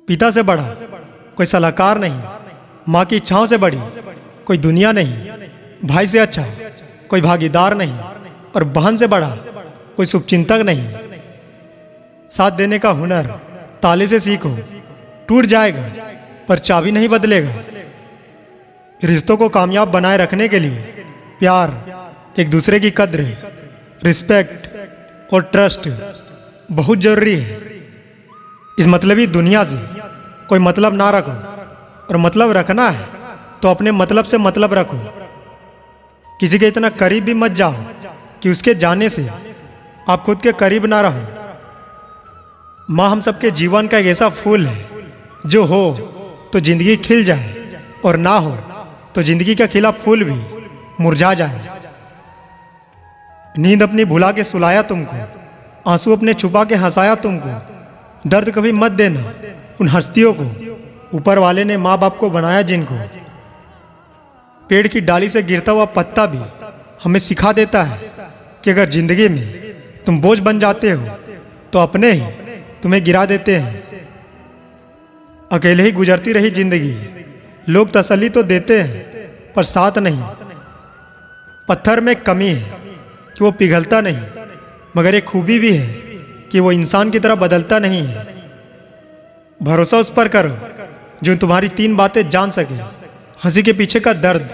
पिता से बड़ा कोई सलाहकार नहीं, माँ की इच्छाओं से बड़ी कोई दुनिया नहीं, भाई से अच्छा कोई भागीदार नहीं और बहन से बड़ा कोई शुभचिंतक नहीं। साथ देने का हुनर ताले से सीखो, टूट जाएगा पर चाबी नहीं बदलेगा। रिश्तों को कामयाब बनाए रखने के लिए प्यार, एक दूसरे की कद्र, रिस्पेक्ट और ट्रस्ट बहुत जरूरी है। इस मतलबी दुनिया से कोई मतलब ना रखो, और मतलब रखना है तो अपने मतलब से मतलब रखो। किसी के इतना करीब भी मत जाओ कि उसके जाने से आप खुद के करीब ना रहो। माँ हम सबके जीवन का एक ऐसा फूल है जो हो तो जिंदगी खिल जाए और ना हो तो जिंदगी का खिला फूल भी मुरझा जाए। नींद अपनी भुला के सुलाया तुमको, आंसू अपने छुपा के हंसाया तुमको। दर्द कभी मत देना उन हस्तियों को, ऊपर वाले ने माँ बाप को बनाया जिनको। पेड़ की डाली से गिरता हुआ पत्ता भी हमें सिखा देता है कि अगर जिंदगी में तुम बोझ बन जाते हो तो अपने ही तुम्हें गिरा देते हैं। अकेले ही गुजरती रही जिंदगी, लोग तसल्ली तो देते हैं पर साथ नहीं। पत्थर में कमी है कि वो पिघलता नहीं, मगर एक खूबी भी है कि वो इंसान की तरह बदलता नहीं है। भरोसा उस पर करो जो तुम्हारी 3 बातें जान सके, हंसी के पीछे का दर्द,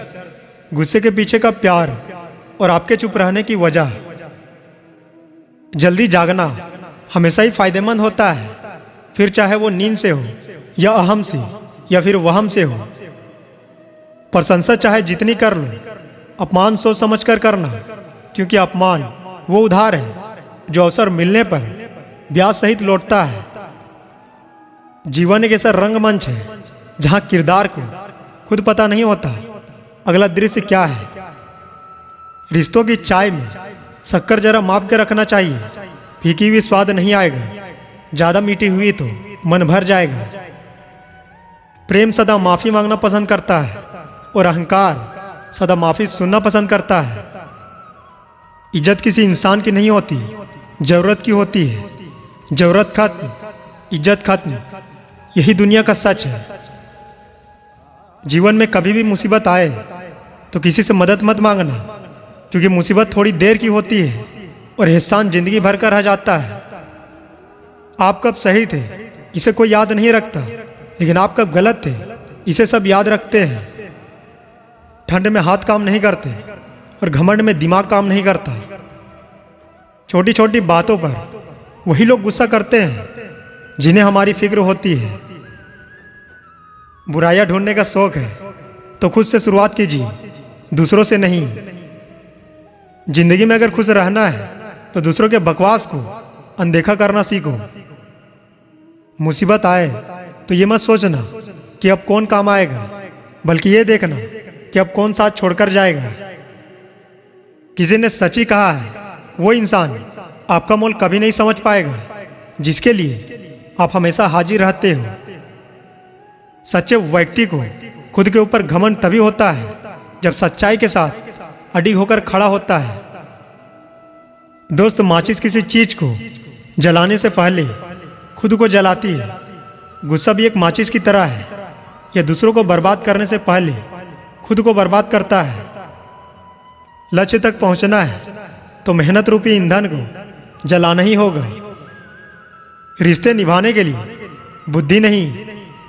गुस्से के पीछे का प्यार और आपके चुप रहने की वजह। जल्दी जागना हमेशा ही फायदेमंद होता है, फिर चाहे वो नींद से हो या अहम से या फिर वहम से हो। प्रशंसा चाहे जितनी कर लो, अपमान सोच समझ कर करना, क्योंकि अपमान वो उधार है जो अवसर मिलने पर ब्याज सहित लौटता है। जीवन एक ऐसा रंगमंच है जहां किरदार को खुद पता नहीं होता अगला दृश्य क्या है। रिश्तों की चाय में शक्कर जरा माप के रखना चाहिए, फीकी हुई स्वाद नहीं आएगा, ज्यादा मीठी हुई तो मन भर जाएगा। प्रेम सदा माफी मांगना पसंद करता है और अहंकार सदा माफी सुनना पसंद करता है। इज्जत किसी इंसान की नहीं होती, जरूरत की होती है। जरूरत खत्म, इज्जत खत्म, यही दुनिया का सच है। जीवन में कभी भी मुसीबत आए तो किसी से मदद मत मांगना, क्योंकि मुसीबत थोड़ी देर की होती है और एहसान जिंदगी भर का रह जाता है। आप कब सही थे इसे कोई याद नहीं रखता, लेकिन आप कब गलत थे इसे सब याद रखते हैं। ठंड में हाथ काम नहीं करते और घमंड में दिमाग काम नहीं करता। छोटी छोटी बातों पर वही लोग गुस्सा करते हैं जिन्हें हमारी फिक्र होती है। बुराइयां ढूंढने का शौक है तो खुद से शुरुआत कीजिए, दूसरों से नहीं। जिंदगी में अगर खुश रहना है तो दूसरों के बकवास को अनदेखा करना सीखो। मुसीबत आए तो ये मत सोचना कि अब कौन काम आएगा, बल्कि ये देखना कि अब कौन साथ छोड़कर जाएगा। किसी ने सच ही कहा है, वो इंसान आपका मोल कभी नहीं समझ पाएगा जिसके लिए आप हमेशा हाजिर रहते हो। सच्चे व्यक्ति को खुद के ऊपर घमंड तभी होता है जब सच्चाई के साथ अडिग होकर खड़ा होता है। दोस्त, माचिस किसी चीज को जलाने से पहले खुद को जलाती है। गुस्सा भी एक माचिस की तरह है, यह दूसरों को बर्बाद करने से पहले खुद को बर्बाद करता है। लक्ष्य तक पहुंचना है तो मेहनत रूपी ईंधन को जलाना ही होगा। रिश्ते निभाने के लिए बुद्धि नहीं,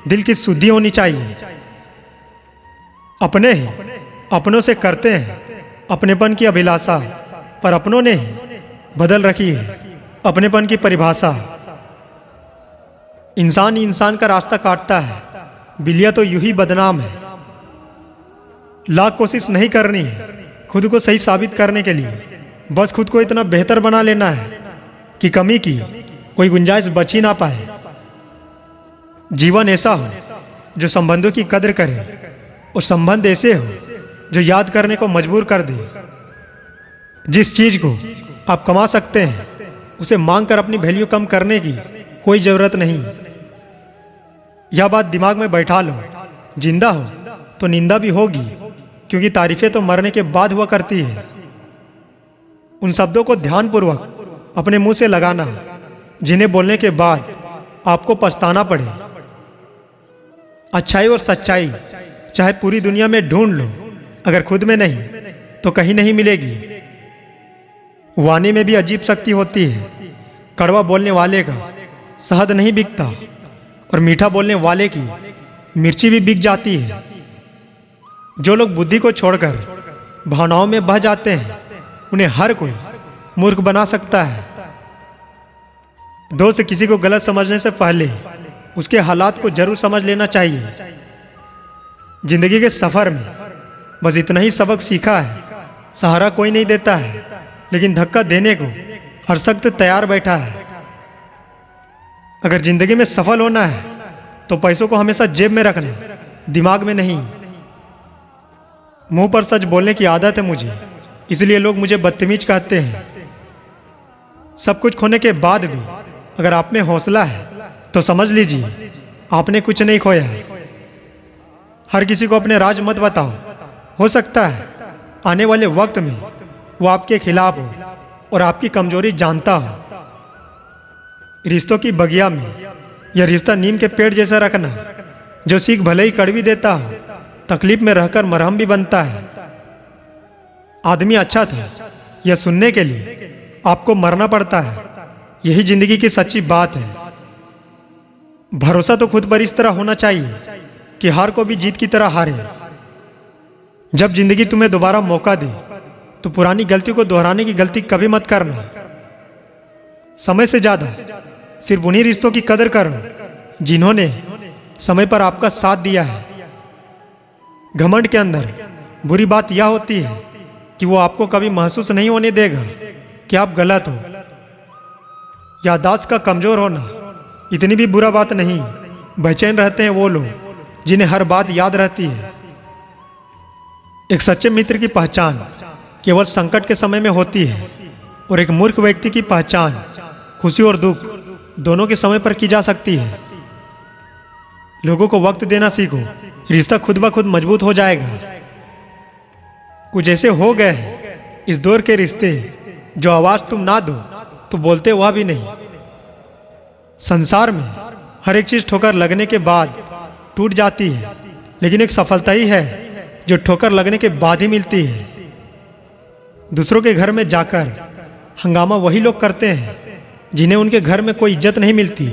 दिल की शुद्धि होनी चाहिए। अपने ही अपनों से करते हैं अपनेपन की अभिलाषा, पर अपनों ने ही बदल रखी है अपनेपन की परिभाषा। इंसान ही इंसान का रास्ता काटता है, बिल्लियां तो यूं ही बदनाम है। लाख कोशिश नहीं करनी है खुद को सही साबित करने के लिए, बस खुद को इतना बेहतर बना लेना है कि कमी की कोई गुंजाइश बच ही ना पाए। जीवन ऐसा हो जो संबंधों की कद्र करे, और संबंध ऐसे हो जो याद करने को मजबूर कर दे। जिस चीज को आप कमा सकते हैं उसे मांग कर अपनी वैल्यू कम करने की कोई जरूरत नहीं। यह बात दिमाग में बैठा लो, जिंदा हो तो निंदा भी होगी, क्योंकि तारीफें तो मरने के बाद हुआ करती है। उन शब्दों को ध्यानपूर्वक अपने मुंह से लगाना जिन्हें बोलने के बाद आपको पछताना पड़े। अच्छाई और सच्चाई चाहे पूरी दुनिया में ढूंढ लो, अगर खुद में नहीं तो कहीं नहीं मिलेगी। वाणी में भी अजीब शक्ति होती है। कड़वा बोलने वाले का शहद नहीं बिकता और मीठा बोलने वाले की मिर्ची भी बिक जाती है। जो लोग बुद्धि को छोड़कर भावनाओं में बह जाते हैं, उन्हें हर कोई मूर्ख बना सकता है। दोस्त किसी को गलत समझने से पहले उसके हालात को जरूर समझ लेना चाहिए। जिंदगी के सफर में बस इतना ही सबक सीखा है, सहारा कोई नहीं देता है, लेकिन धक्का देने को हर सख्त तैयार बैठा है। अगर जिंदगी में सफल होना है तो पैसों को हमेशा जेब में रखना, दिमाग में नहीं। मुंह पर सच बोलने की आदत है मुझे, इसलिए लोग मुझे बदतमीज कहते हैं। सब कुछ खोने के बाद भी अगर आप में हौसला है तो समझ लीजिए आपने कुछ नहीं खोया है। हर किसी को अपने राज मत बताओ, हो सकता है आने वाले वक्त में वो आपके खिलाफ हो और आपकी कमजोरी जानता हो। रिश्तों की बगिया में यह रिश्ता नीम के पेड़ जैसा रखना, जो सीख भले ही कड़वी देता हो, तकलीफ में रहकर मरहम भी बनता है। आदमी अच्छा था यह सुनने के लिए आपको मरना पड़ता है, यही जिंदगी की सच्ची बात है। भरोसा तो खुद पर इस तरह होना चाहिए कि हार को भी जीत की तरह हारे। जब जिंदगी तुम्हें दोबारा मौका दे तो पुरानी गलती को दोहराने की गलती कभी मत करना। समय से ज्यादा सिर्फ उन्हीं रिश्तों की कदर करो जिन्होंने समय पर आपका साथ दिया है। घमंड के अंदर बुरी बात यह होती है कि वो आपको कभी महसूस नहीं होने देगा कि आप गलत हो। याददाश्त का कमजोर होना इतनी भी बुरा बात नहीं। बेचैन रहते हैं वो लोग जिन्हें हर बात याद रहती है। एक सच्चे मित्र की पहचान केवल संकट के समय में होती है और एक मूर्ख व्यक्ति की पहचान खुशी और दुख दोनों के समय पर की जा सकती है। लोगों को वक्त देना सीखो, रिश्ता खुद ब खुद मजबूत हो जाएगा। कुछ ऐसे हो गए हैं इस दौर के रिश्ते जो आवाज तुम ना दो तो बोलते वह भी नहीं। संसार में हर एक चीज ठोकर लगने के बाद टूट जाती है, लेकिन एक सफलता ही है जो ठोकर लगने के बाद ही मिलती है। दूसरों के घर में जाकर हंगामा वही लोग करते हैं जिन्हें उनके घर में कोई इज्जत नहीं मिलती।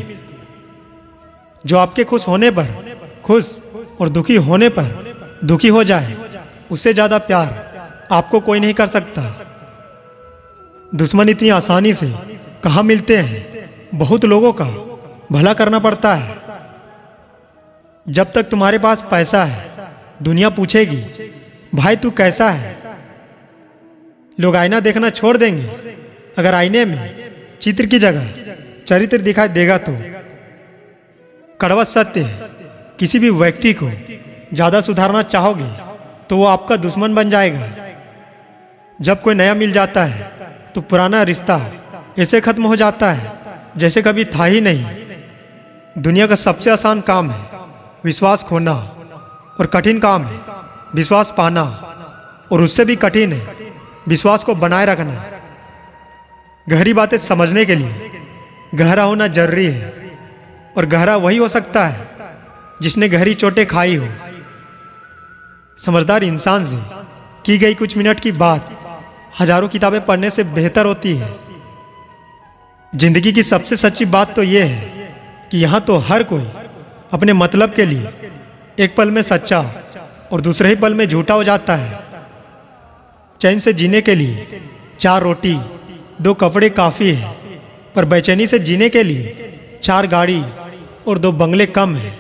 जो आपके खुश होने पर खुश और दुखी होने पर दुखी हो जाए, उससे ज्यादा प्यार आपको कोई नहीं कर सकता। दुश्मन इतनी आसानी से कहाँ मिलते हैं, बहुत लोगों का भला करना पड़ता है। जब तक तुम्हारे पास पैसा है दुनिया पूछेगी भाई तू कैसा है। लोग आईना देखना छोड़ देंगे अगर आईने में चित्र की जगह चरित्र दिखाई देगा तो। कड़वा सत्य है, किसी भी व्यक्ति को ज्यादा सुधारना चाहोगे तो वो आपका दुश्मन बन जाएगा। जब कोई नया मिल जाता है तो पुराना रिश्ता ऐसे खत्म हो जाता है जैसे कभी था ही नहीं। दुनिया का सबसे आसान काम है विश्वास खोना और कठिन काम है विश्वास पाना, और उससे भी कठिन है विश्वास को बनाए रखना। गहरी बातें समझने के लिए गहरा होना जरूरी है, और गहरा वही हो सकता है जिसने गहरी चोटें खाई हो। समझदार इंसान से की गई कुछ मिनट की बात हजारों किताबें पढ़ने से बेहतर होती है। जिंदगी की सबसे सच्ची बात तो यह है कि यहां तो हर कोई अपने मतलब के लिए एक पल में सच्चा और दूसरे ही पल में झूठा हो जाता है। चैन से जीने के लिए 4 रोटी 2 कपड़े काफी है, पर बेचैनी से जीने के लिए 4 गाड़ी और 2 बंगले कम है।